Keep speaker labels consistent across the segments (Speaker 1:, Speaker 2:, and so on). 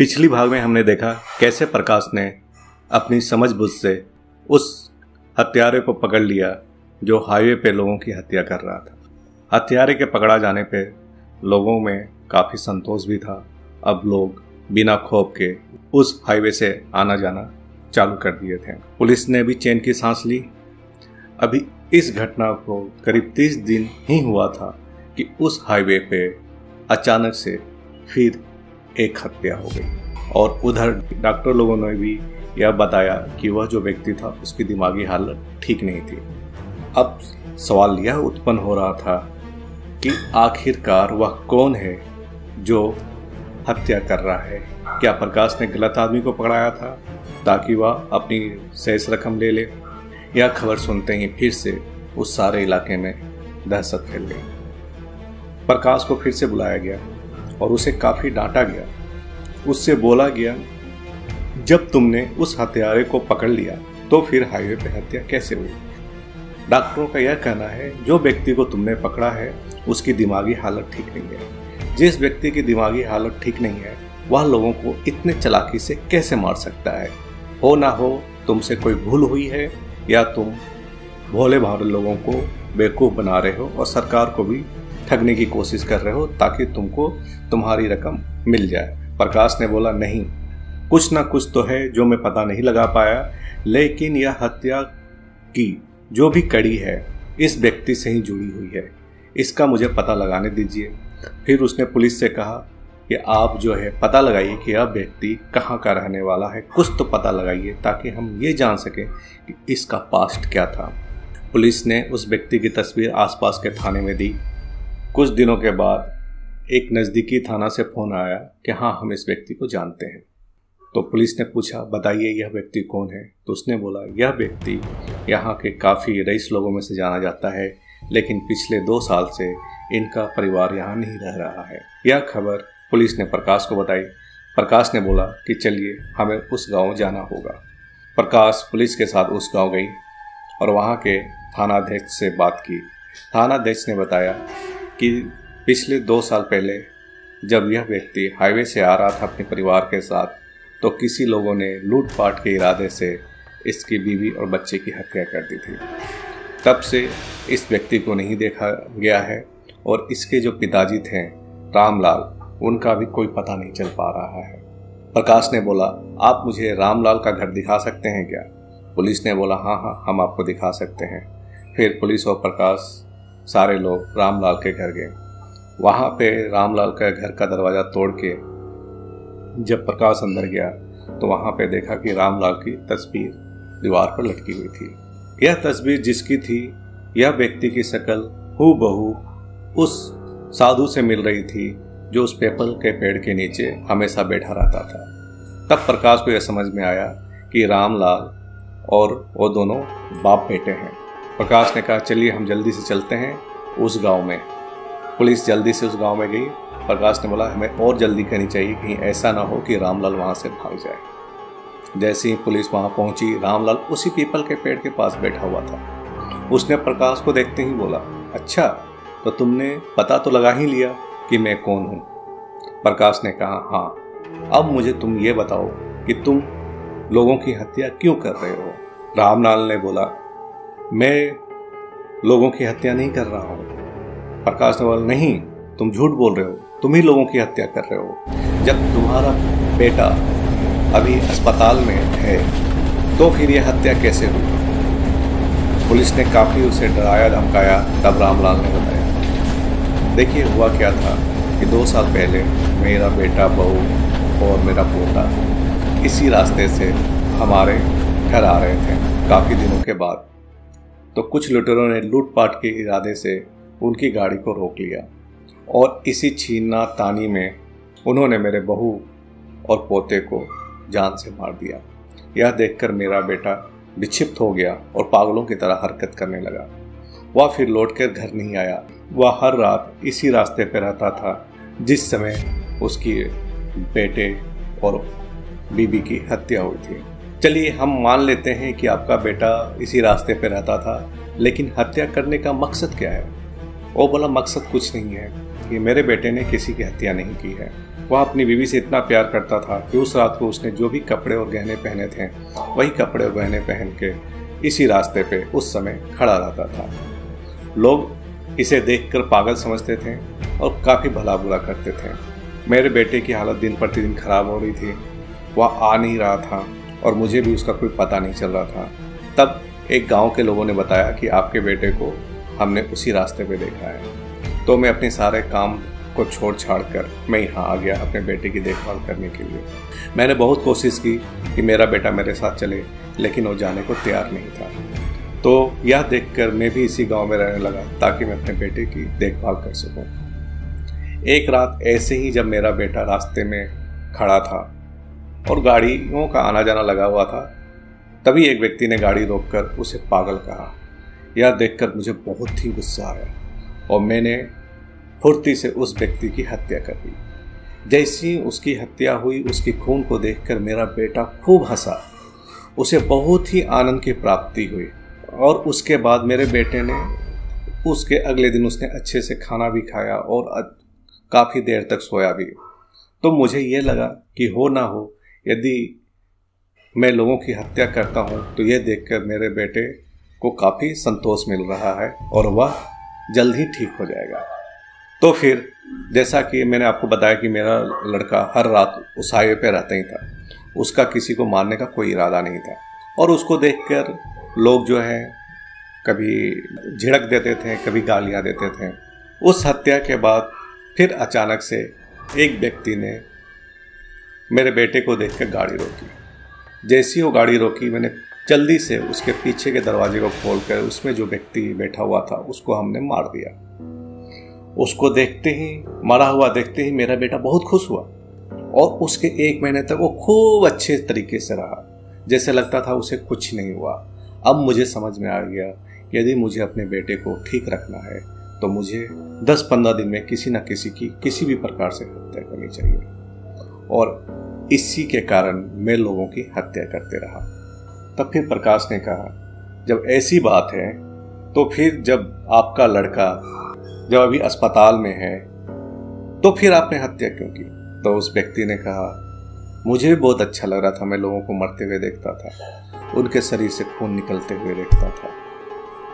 Speaker 1: पिछली भाग में हमने देखा कैसे प्रकाश ने अपनी समझबूझ से उस हत्यारे को पकड़ लिया जो हाईवे पे लोगों की हत्या कर रहा था। हत्यारे के पकड़ा जाने पे लोगों में काफ़ी संतोष भी था। अब लोग बिना खौफ के उस हाईवे से आना जाना चालू कर दिए थे। पुलिस ने भी चैन की सांस ली। अभी इस घटना को करीब 30 दिन ही हुआ था कि उस हाईवे पे अचानक से फिर एक हत्या हो गई और उधर डॉक्टर लोगों ने भी यह बताया कि वह जो व्यक्ति था उसकी दिमागी हालत ठीक नहीं थी। अब सवाल यह उत्पन्न हो रहा था कि आखिरकार वह कौन है जो हत्या कर रहा है। क्या प्रकाश ने गलत आदमी को पकड़ाया था ताकि वह अपनी शेष रकम ले ले, यह खबर सुनते ही फिर से उस सारे इलाके में दहशत फैल गई। प्रकाश को फिर से बुलाया गया और उसे काफ़ी डांटा गया। उससे बोला गया, जब तुमने उस हत्यारे को पकड़ लिया तो फिर हाईवे पे हत्या कैसे हुई? डॉक्टरों का यह कहना है जो व्यक्ति को तुमने पकड़ा है उसकी दिमागी हालत ठीक नहीं है। जिस व्यक्ति की दिमागी हालत ठीक नहीं है वह लोगों को इतने चालाकी से कैसे मार सकता है? हो ना हो तुमसे कोई भूल हुई है या तुम भोले भाले लोगों को बेवकूफ़ बना रहे हो और सरकार को भी ठगने की कोशिश कर रहे हो ताकि तुमको तुम्हारी रकम मिल जाए। प्रकाश ने बोला, नहीं, कुछ ना कुछ तो है जो मैं पता नहीं लगा पाया, लेकिन यह हत्या की जो भी कड़ी है इस व्यक्ति से ही जुड़ी हुई है, इसका मुझे पता लगाने दीजिए। फिर उसने पुलिस से कहा कि आप जो है पता लगाइए कि यह व्यक्ति कहाँ का रहने वाला है, कुछ तो पता लगाइए ताकि हम ये जान सकें कि इसका पास्ट क्या था। पुलिस ने उस व्यक्ति की तस्वीर आसपास के थाने में दी। कुछ दिनों के बाद एक नज़दीकी थाना से फ़ोन आया कि हाँ, हम इस व्यक्ति को जानते हैं। तो पुलिस ने पूछा, बताइए यह व्यक्ति कौन है? तो उसने बोला, यह व्यक्ति यहाँ के काफ़ी रईस लोगों में से जाना जाता है, लेकिन पिछले 2 साल से इनका परिवार यहाँ नहीं रह रहा है। यह खबर पुलिस ने प्रकाश को बताई। प्रकाश ने बोला कि चलिए हमें उस गाँव जाना होगा। प्रकाश पुलिस के साथ उस गाँव गई और वहाँ के थानाध्यक्ष से बात की। थानाध्यक्ष ने बताया कि पिछले 2 साल पहले जब यह व्यक्ति हाईवे से आ रहा था अपने परिवार के साथ, तो किसी लोगों ने लूटपाट के इरादे से इसकी बीवी और बच्चे की हत्या कर दी थी। तब से इस व्यक्ति को नहीं देखा गया है और इसके जो पिताजी थे रामलाल, उनका भी कोई पता नहीं चल पा रहा है। प्रकाश ने बोला, आप मुझे रामलाल का घर दिखा सकते हैं क्या? पुलिस ने बोला, हाँ, हम आपको दिखा सकते हैं। फिर पुलिस और प्रकाश सारे लोग रामलाल के घर गए। वहाँ पे रामलाल का घर का दरवाज़ा तोड़ के जब प्रकाश अंदर गया तो वहाँ पे देखा कि रामलाल की तस्वीर दीवार पर लटकी हुई थी। यह तस्वीर जिसकी थी, यह व्यक्ति की शक्ल हूबहू उस साधु से मिल रही थी जो उस पीपल के पेड़ के नीचे हमेशा बैठा रहता था। तब प्रकाश को यह समझ में आया कि रामलाल और वो दोनों बाप बेटे हैं। प्रकाश ने कहा, चलिए हम जल्दी से चलते हैं उस गांव में। पुलिस जल्दी से उस गांव में गई। प्रकाश ने बोला, हमें और जल्दी करनी चाहिए, कहीं ऐसा ना हो कि रामलाल वहां से भाग जाए। जैसे ही पुलिस वहां पहुंची, रामलाल उसी पीपल के पेड़ के पास बैठा हुआ था। उसने प्रकाश को देखते ही बोला, अच्छा, तो तुमने पता तो लगा ही लिया कि मैं कौन हूँ? प्रकाश ने कहा, हाँ, अब मुझे तुम ये बताओ कि तुम लोगों की हत्या क्यों कर रहे हो? रामलाल ने बोला, मैं लोगों की हत्या नहीं कर रहा हूँ। प्रकाश ने बोला, नहीं, तुम झूठ बोल रहे हो, तुम ही लोगों की हत्या कर रहे हो। जब तुम्हारा बेटा अभी अस्पताल में है तो फिर यह हत्या कैसे हुई? पुलिस ने काफ़ी उसे डराया धमकाया। तब रामलाल ने बताया, देखिए हुआ क्या था कि 2 साल पहले मेरा बेटा, बहू और मेरा पोता इसी रास्ते से हमारे घर आ रहे थे। काफ़ी दिनों के बाद तो कुछ लुटेरों ने लूटपाट के इरादे से उनकी गाड़ी को रोक लिया और इसी छीना तानी में उन्होंने मेरे बहू और पोते को जान से मार दिया। यह देखकर मेरा बेटा विक्षिप्त हो गया और पागलों की तरह हरकत करने लगा। वह फिर लौटकर घर नहीं आया। वह हर रात इसी रास्ते पर रहता था जिस समय उसकी बेटे और बीबी की हत्या हुई थी। चलिए हम मान लेते हैं कि आपका बेटा इसी रास्ते पर रहता था, लेकिन हत्या करने का मकसद क्या है? वो बोला, मकसद कुछ नहीं है, कि मेरे बेटे ने किसी की हत्या नहीं की है। वह अपनी बीवी से इतना प्यार करता था कि उस रात को उसने जो भी कपड़े और गहने पहने थे वही कपड़े और गहने पहन के इसी रास्ते पे उस समय खड़ा रहता था। लोग इसे देखकर पागल समझते थे और काफ़ी भला बुरा करते थे। मेरे बेटे की हालत दिन प्रतिदिन खराब हो रही थी। वह आ नहीं रहा था और मुझे भी उसका कोई पता नहीं चल रहा था। तब एक गांव के लोगों ने बताया कि आपके बेटे को हमने उसी रास्ते पे देखा है। तो मैं अपने सारे काम को छोड़ छाड़ कर मैं यहाँ आ गया अपने बेटे की देखभाल करने के लिए। मैंने बहुत कोशिश की कि मेरा बेटा मेरे साथ चले, लेकिन वो जाने को तैयार नहीं था। तो यह देखकर मैं भी इसी गांव में रहने लगा ताकि मैं अपने बेटे की देखभाल कर सकूं। एक रात ऐसे ही जब मेरा बेटा रास्ते में खड़ा था और गाड़ियों का आना जाना लगा हुआ था, तभी एक व्यक्ति ने गाड़ी रोककर उसे पागल कहा। यह देखकर मुझे बहुत ही गुस्सा आया और मैंने फुर्ती से उस व्यक्ति की हत्या कर दी। जैसी उसकी हत्या हुई, उसकी खून को देखकर मेरा बेटा खूब हंसा। उसे बहुत ही आनंद की प्राप्ति हुई और उसके बाद मेरे बेटे ने उसके अगले दिन उसने अच्छे से खाना भी खाया और काफ़ी देर तक सोया भी। तो मुझे ये लगा कि हो ना हो, यदि मैं लोगों की हत्या करता हूँ तो ये देखकर मेरे बेटे को काफ़ी संतोष मिल रहा है और वह जल्द ही ठीक हो जाएगा। तो फिर जैसा कि मैंने आपको बताया कि मेरा लड़का हर रात उस हाईवे पे रहता ही था, उसका किसी को मारने का कोई इरादा नहीं था और उसको देखकर लोग जो है कभी झिड़क देते थे, कभी गालियाँ देते थे। उस हत्या के बाद फिर अचानक से एक व्यक्ति ने मेरे बेटे को देखकर गाड़ी रोकी। जैसी वो गाड़ी रोकी, मैंने जल्दी से उसके पीछे के दरवाजे को खोलकर उसमें जो व्यक्ति बैठा हुआ था उसको हमने मार दिया। उसको देखते ही, मरा हुआ देखते ही मेरा बेटा बहुत खुश हुआ और उसके 1 महीने तक वो खूब अच्छे तरीके से रहा, जैसे लगता था उसे कुछ नहीं हुआ। अब मुझे समझ में आ गया कि यदि मुझे अपने बेटे को ठीक रखना है तो मुझे 10-15 दिन में किसी न किसी की किसी भी प्रकार से हत्या करनी चाहिए। और इसी के कारण मैं लोगों की हत्या करते रहा। तब फिर प्रकाश ने कहा, जब ऐसी बात है तो फिर जब आपका लड़का जब अभी अस्पताल में है तो फिर आपने हत्या क्यों की? तो उस व्यक्ति ने कहा, मुझे भी बहुत अच्छा लग रहा था। मैं लोगों को मरते हुए देखता था, उनके शरीर से खून निकलते हुए देखता था।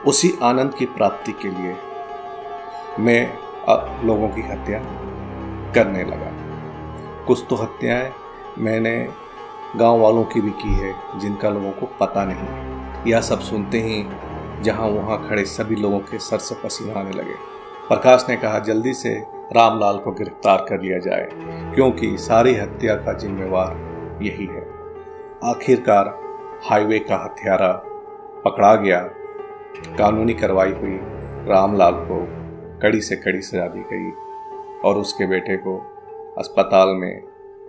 Speaker 1: उसी आनंद की प्राप्ति के लिए मैं अब लोगों की हत्या करने लगा। कुछ तो हत्याएं मैंने गांव वालों की भी की है जिनका लोगों को पता नहीं। यह सब सुनते ही जहां वहां खड़े सभी लोगों के सर से पसीना आने लगे। प्रकाश ने कहा, जल्दी से रामलाल को गिरफ्तार कर लिया जाए क्योंकि सारी हत्या का जिम्मेवार यही है। आखिरकार हाईवे का हत्यारा पकड़ा गया, कानूनी कार्रवाई हुई, रामलाल को कड़ी से कड़ी सजा दी गई और उसके बेटे को अस्पताल में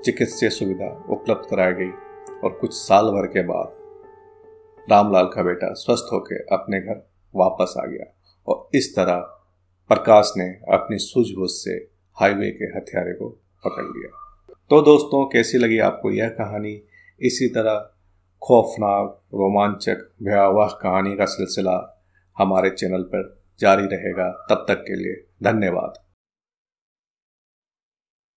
Speaker 1: चिकित्सीय सुविधा उपलब्ध कराई गई और कुछ साल भर के बाद रामलाल का बेटा स्वस्थ होकर अपने घर वापस आ गया। और इस तरह प्रकाश ने अपनी सूझबूझ से हाईवे के हत्यारे को पकड़ लिया। तो दोस्तों, कैसी लगी आपको यह कहानी? इसी तरह खौफनाक, रोमांचक, भयावह कहानी का सिलसिला हमारे चैनल पर जारी रहेगा। तब तक के लिए धन्यवाद।